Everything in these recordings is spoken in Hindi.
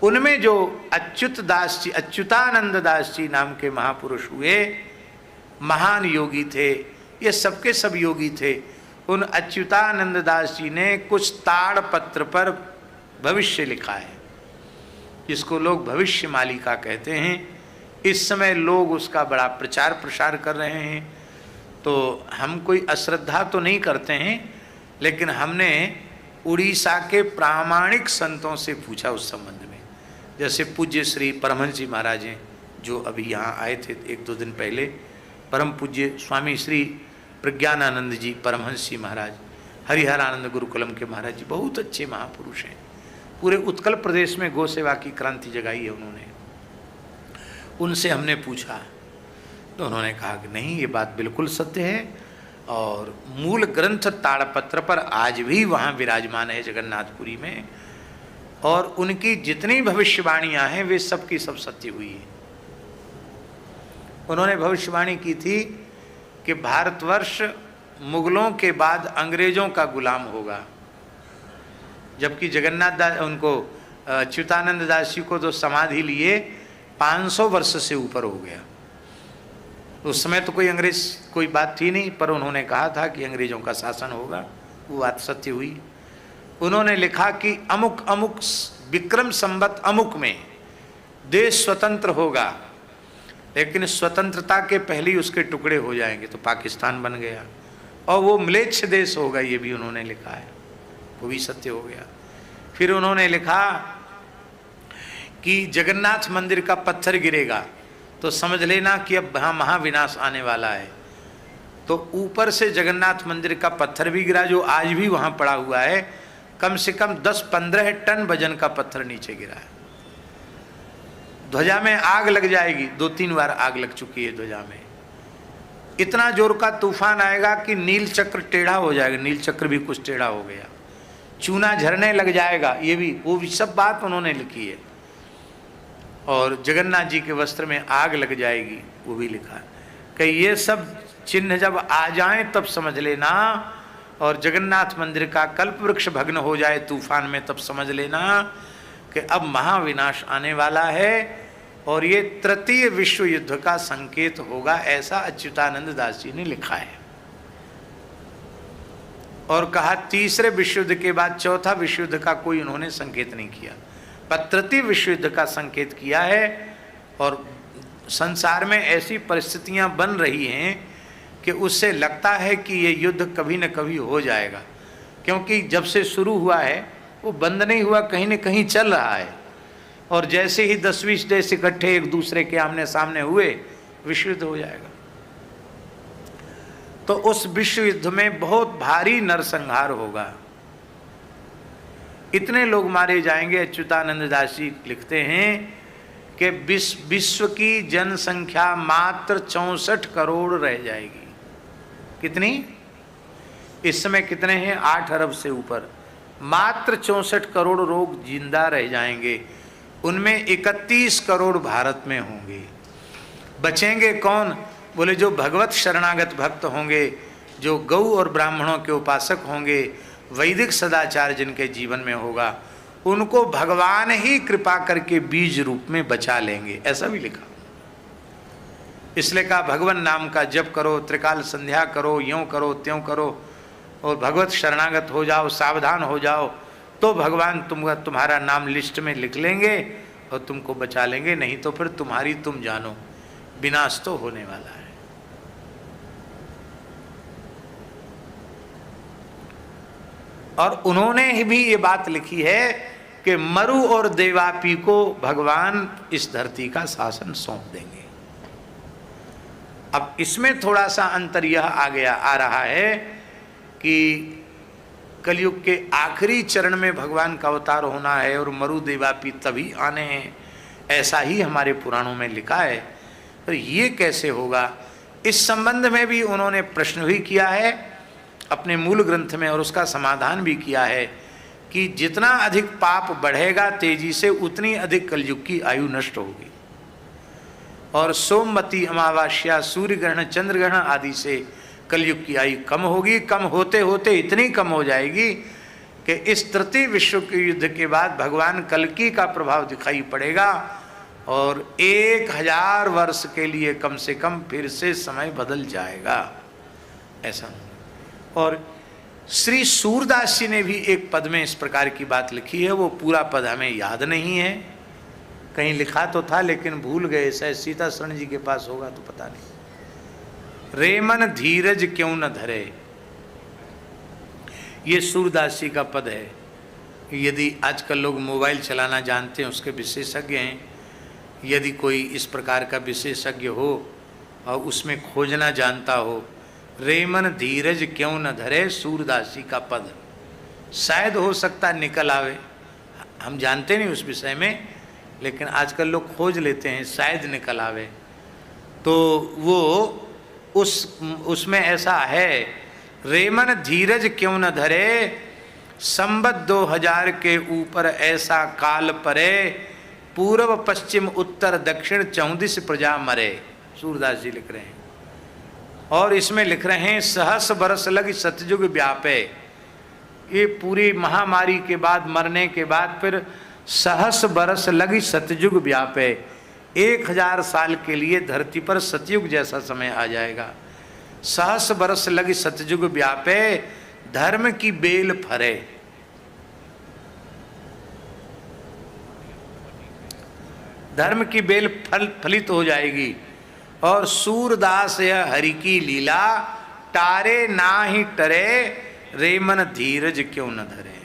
उनमें जो अच्युत दास जी, अच्युतानंद दास जी नाम के महापुरुष हुए, महान योगी थे, ये सबके सब योगी थे। उन अच्युतानंद दास जी ने कुछ ताड़ पत्र पर भविष्य लिखा है, जिसको लोग भविष्य मालिका कहते हैं। इस समय लोग उसका बड़ा प्रचार प्रसार कर रहे हैं। तो हम कोई अश्रद्धा तो नहीं करते हैं, लेकिन हमने उड़ीसा के प्रामाणिक संतों से पूछा उस संबंध में। जैसे पूज्य श्री परमहंस जी महाराज हैं, जो अभी यहाँ आए थे 1-2 दिन पहले, परम पूज्य स्वामी श्री प्रज्ञानानंद जी परमहंस जी महाराज, हरिहरानंद गुरुकुलम के महाराज जी, बहुत अच्छे महापुरुष हैं। पूरे उत्कल प्रदेश में गौ सेवा की क्रांति जगाई है उन्होंने। उनसे हमने पूछा तो उन्होंने कहा कि नहीं, ये बात बिल्कुल सत्य है, और मूल ग्रंथ ताड़पत्र पर आज भी वहाँ विराजमान है जगन्नाथपुरी में, और उनकी जितनी भविष्यवाणियाँ हैं वे सब की सब सत्य हुई है। उन्होंने भविष्यवाणी की थी कि भारतवर्ष मुगलों के बाद अंग्रेजों का गुलाम होगा, जबकि जगन्नाथ दास, उनको अच्युतानंद दास जी को तो समाधि लिए 500 वर्ष से ऊपर हो गया। उस समय तो कोई अंग्रेज कोई बात थी नहीं, पर उन्होंने कहा था कि अंग्रेजों का शासन होगा, वो बात सत्य हुई। उन्होंने लिखा कि अमुक अमुक विक्रम संवत अमुक में देश स्वतंत्र होगा, लेकिन स्वतंत्रता के पहले ही उसके टुकड़े हो जाएंगे, तो पाकिस्तान बन गया, और वो म्लेच्छ देश होगा, ये भी उन्होंने लिखा है, वो भी सत्य हो गया। फिर उन्होंने लिखा कि जगन्नाथ मंदिर का पत्थर गिरेगा तो समझ लेना कि अब वहाँ महाविनाश आने वाला है। तो ऊपर से जगन्नाथ मंदिर का पत्थर भी गिरा, जो आज भी वहाँ पड़ा हुआ है, कम से कम 10-15 टन वजन का पत्थर नीचे गिरा है। ध्वजा में आग लग जाएगी, 2-3 बार आग लग चुकी है ध्वजा में। इतना जोर का तूफान आएगा कि नील चक्र टेढ़ा हो जाएगा, नील चक्र भी कुछ टेढ़ा हो गया, चूना झरने लग जाएगा, ये भी वो भी सब बात उन्होंने लिखी है। और जगन्नाथ जी के वस्त्र में आग लग जाएगी, वो भी लिखा है कि ये सब चिन्ह जब आ जाएं तब समझ लेना, और जगन्नाथ मंदिर का कल्प वृक्ष भग्न हो जाए तूफान में तब समझ लेना कि अब महाविनाश आने वाला है, और ये तृतीय विश्व युद्ध का संकेत होगा, ऐसा अच्युतानंद दास जी ने लिखा है। और कहा तीसरे विश्व युद्ध के बाद चौथा विश्व युद्ध का कोई उन्होंने संकेत नहीं किया, पर तृतीय विश्व युद्ध का संकेत किया है। और संसार में ऐसी परिस्थितियां बन रही हैं कि उससे लगता है कि ये युद्ध कभी न कभी हो जाएगा, क्योंकि जब से शुरू हुआ है वो बंद नहीं हुआ, कहीं न कहीं चल रहा है। और जैसे ही 10-20 देश इकट्ठे एक दूसरे के आमने सामने हुए, विश्व युद्ध हो जाएगा। तो उस विश्व युद्ध में बहुत भारी नरसंहार होगा, इतने लोग मारे जाएंगे। अच्युतानंद दास जी लिखते हैं कि विश्व की जनसंख्या मात्र 64 करोड़ रह जाएगी। कितनी? इस समय कितने हैं? 8 अरब से ऊपर। मात्र 64 करोड़ लोग जिंदा रह जाएंगे, उनमें 31 करोड़ भारत में होंगे। बचेंगे कौन? बोले जो भगवत शरणागत भक्त होंगे, जो गौ और ब्राह्मणों के उपासक होंगे, वैदिक सदाचार जिनके जीवन में होगा, उनको भगवान ही कृपा करके बीज रूप में बचा लेंगे, ऐसा भी लिखा। इसलिए कहा भगवान नाम का जप करो, त्रिकाल संध्या करो, यूँ करो त्यों करो, और भगवत शरणागत हो जाओ, सावधान हो जाओ, तो भगवान तुम्हारा नाम लिस्ट में लिख लेंगे और तुमको बचा लेंगे। नहीं तो फिर तुम्हारी तुम जानो, विनाश तो होने वाला है। और उन्होंने भी ये बात लिखी है कि मरु और देवापी को भगवान इस धरती का शासन सौंप देंगे। अब इसमें थोड़ा सा अंतर यह आ रहा है कि कलयुग के आखिरी चरण में भगवान का अवतार होना है और मरु देवापी तभी आने हैं, ऐसा ही हमारे पुराणों में लिखा है। तो ये कैसे होगा, इस संबंध में भी उन्होंने प्रश्न भी किया है अपने मूल ग्रंथ में, और उसका समाधान भी किया है कि जितना अधिक पाप बढ़ेगा तेजी से, उतनी अधिक कलयुग की आयु नष्ट होगी। और सोमवती अमावस्या, सूर्य ग्रहण, चंद्र ग्रहण आदि से कलयुग की आयु कम होगी। कम होते होते इतनी कम हो जाएगी कि इस तृतीय विश्व के युद्ध के बाद भगवान कल्कि का प्रभाव दिखाई पड़ेगा और 1000 वर्ष के लिए कम से कम फिर से समय बदल जाएगा ऐसा। और श्री सूरदास जी ने भी एक पद में इस प्रकार की बात लिखी है, वो पूरा पद हमें याद नहीं है, कहीं लिखा तो था लेकिन भूल गए, शायद सीता शरण जी के पास होगा तो पता नहीं। रे मन धीरज क्यों न धरे, ये सूरदास जी का पद है। यदि आजकल लोग मोबाइल चलाना जानते हैं, उसके विशेषज्ञ हैं, यदि कोई इस प्रकार का विशेषज्ञ हो और उसमें खोजना जानता हो, रे मन धीरज क्यों न धरे, सूरदास जी का पद शायद हो सकता निकल आवे, हम जानते नहीं उस विषय में, लेकिन आजकल लोग खोज लेते हैं, शायद निकल आवे। तो वो उसमें ऐसा है, रे मन धीरज क्यों न धरे, संबत 2000 के ऊपर ऐसा काल परे, पूर्व पश्चिम उत्तर दक्षिण 34 प्रजा मरे, सूरदास जी लिख रहे हैं। और इसमें लिख रहे हैं, सहस बरस लग सतयुग व्यापे, ये पूरी महामारी के बाद, मरने के बाद फिर सहस बरस लगी सतयुग व्यापे, 1000 साल के लिए धरती पर सतयुग जैसा समय आ जाएगा। सहस बरस लगी सतयुग व्यापे, धर्म की बेल फरे, धर्म की बेल फलित हो जाएगी। और सूरदास यह हरि की लीला, टारे ना ही टरे, रे मन धीरज क्यों न धरे।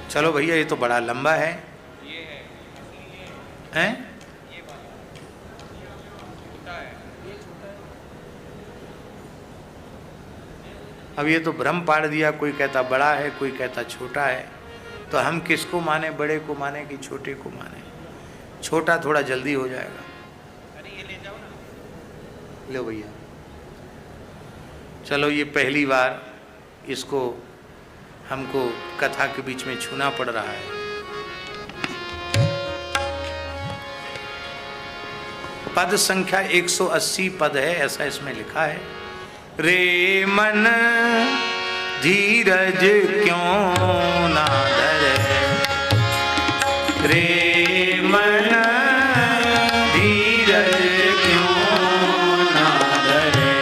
चलो भैया, ये तो बड़ा लंबा है, हैं? अब ये तो भ्रम पाड़ दिया, कोई कहता बड़ा है, कोई कहता छोटा है, तो हम किसको माने, बड़े को माने कि छोटे को माने? छोटा थोड़ा जल्दी हो जाएगा। अरे ये ले जाओ ना, लो भैया। चलो, ये पहली बार इसको हमको कथा के बीच में छूना पड़ रहा है। पद संख्या 180 पद है, ऐसा इसमें लिखा है। रे मन धीरज क्यों ना धरे, रे मन धीरज क्यों ना धरे,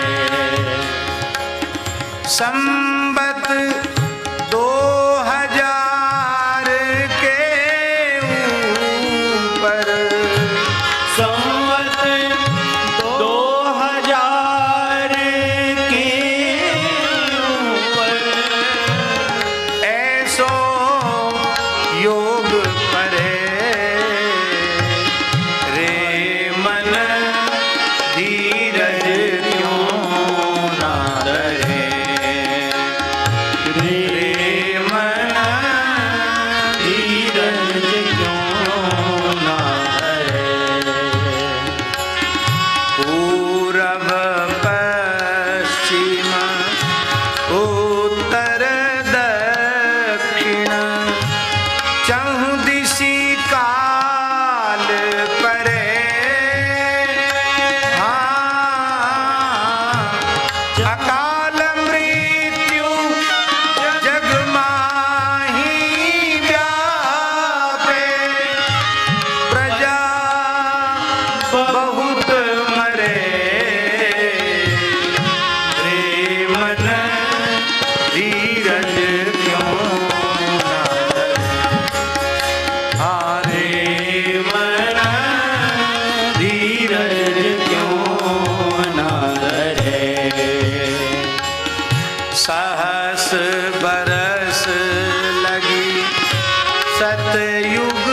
संबत 2000 के ऊपर, संबत 2000 के ऊपर, ऐसो योग परे, रे मन धीरज क्यों ना धरे, रे मन धीरज क्यों ना धरे। पूरब पश्चिम उत्तर दक्षिण, चहुं दिशि काल परे, हाँ अकाल मृत्यु जग माही व्यापे, प्रजा बहुत मरे, रे मन धीरज क्यों ना धरे, हाँ रे मन धीरज क्यों ना धरे। सहस बरस लगी सतयुग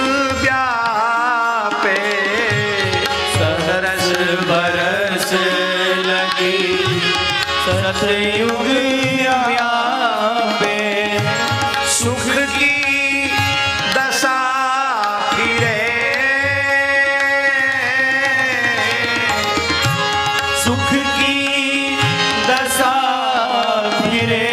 व्यापे, सहस बरस लगी सतयुग व्यापे, सुख की दशा फिरे, सुख की दशा फिरे,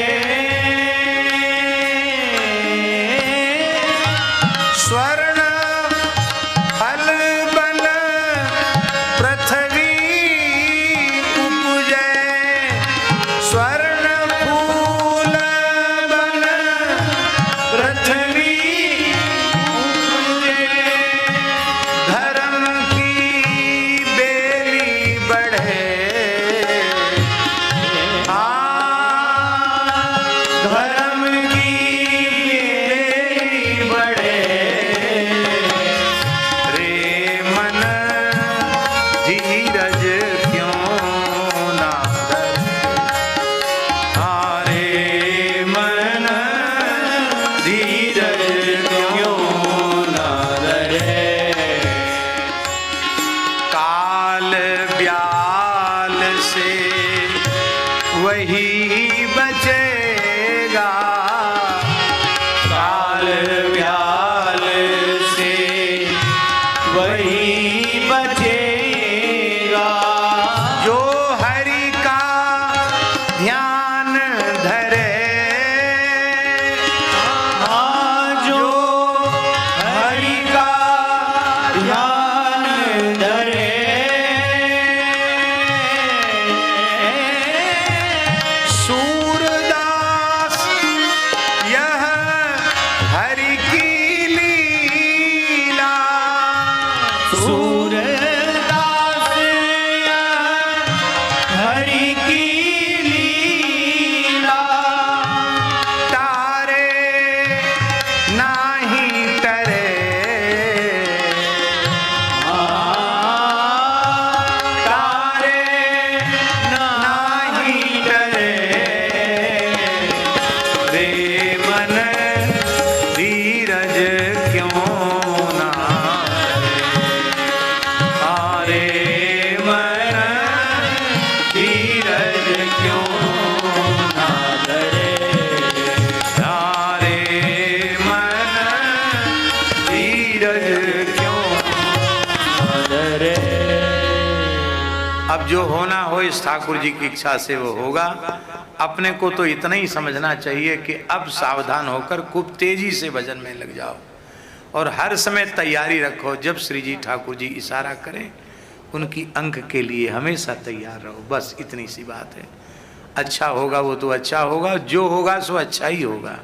डरे। अब जो होना हो इस ठाकुर जी की इच्छा से वो होगा। अपने को तो इतना ही समझना चाहिए कि अब सावधान होकर खूब तेजी से भजन में लग जाओ और हर समय तैयारी रखो। जब श्री जी ठाकुर जी इशारा करें उनकी अंक के लिए हमेशा तैयार रहो। बस इतनी सी बात है। अच्छा होगा वो तो अच्छा होगा, जो होगा सो अच्छा ही होगा।